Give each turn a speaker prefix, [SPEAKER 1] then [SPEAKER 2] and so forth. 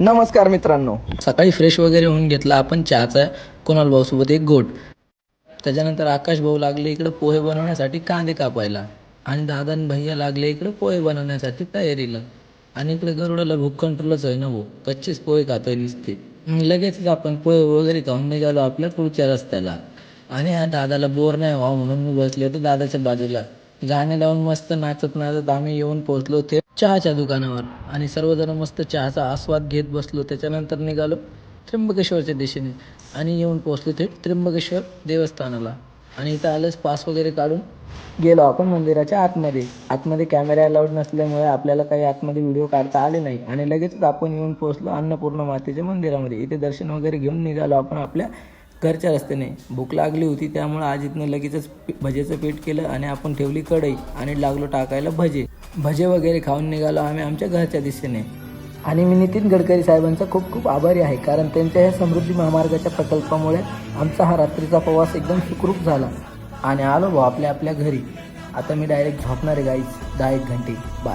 [SPEAKER 1] नमस्कार मित्रांनो.
[SPEAKER 2] सकाळी फ्रेश वगैरे होऊन घेतला आपण चहाचा कुणाल भाऊसोबत एक घोट. त्याच्यानंतर आकाश भाऊ लागले इकडं पोहे बनवण्यासाठी कांदे कापायला आणि दादा आणि भैया लागले इकडं पोहे बनवण्यासाठी तयारीला. आणि इकडे गरुडाला भूक कंट्रोलच आहे ना भाऊ, कच्चेच पोहे खातोय नुसते. लगेचच आपण पोहे वगैरे खाऊन निघालो आपल्या पुढच्या रस्त्याला. आणि ह्या दादाला बोर नाही व्हावं म्हणून मी बसले होते दादाच्या बाजूला. गाणे लावून मस्त नाचत नाचत आम्ही येऊन पोहोचलो ते चहाच्या दुकानावर आणि सर्वजण मस्त चहाचा आस्वाद घेत बसलो. त्याच्यानंतर निघालो त्र्यंबकेश्वरच्या दिशेने आणि येऊन पोहोचलो ते त्र्यंबकेश्वर देवस्थानाला. आणि इथं आलंच पास वगैरे काढून गेलो आपण मंदिराच्या आतमध्ये. आतमध्ये कॅमेरा अलाउड नसल्यामुळे आपल्याला काही आतमध्ये व्हिडिओ काढता आले नाही. आणि लगेचच आपण येऊन पोहोचलो अन्नपूर्णा मातेच्या मंदिरामध्ये. इथे दर्शन वगैरे घेऊन निघालो आपण आपल्या घरच्या रस्त्याने. भूक लागली होती त्यामुळे अजितनं लगेचच भजेचं पीठ केलं आणि आपण ठेवली कढई आणि लागलो टाकायला भजे वगैरे खाऊन निघालो आम्ही आमच्या घरच्या दिशेने. आणि मी नितीन गडकरी साहेबांचा खूप खूप आभारी आहे, कारण त्यांच्या ह्या समृद्धी महामार्गाच्या प्रकल्पामुळे आमचा हा रात्रीचा प्रवास एकदम सुखरूप झाला. आणि आलो भाऊ आपल्या घरी. आता मी डायरेक्ट झोपणार आहे गाईज 10-1 घंटे. बाय.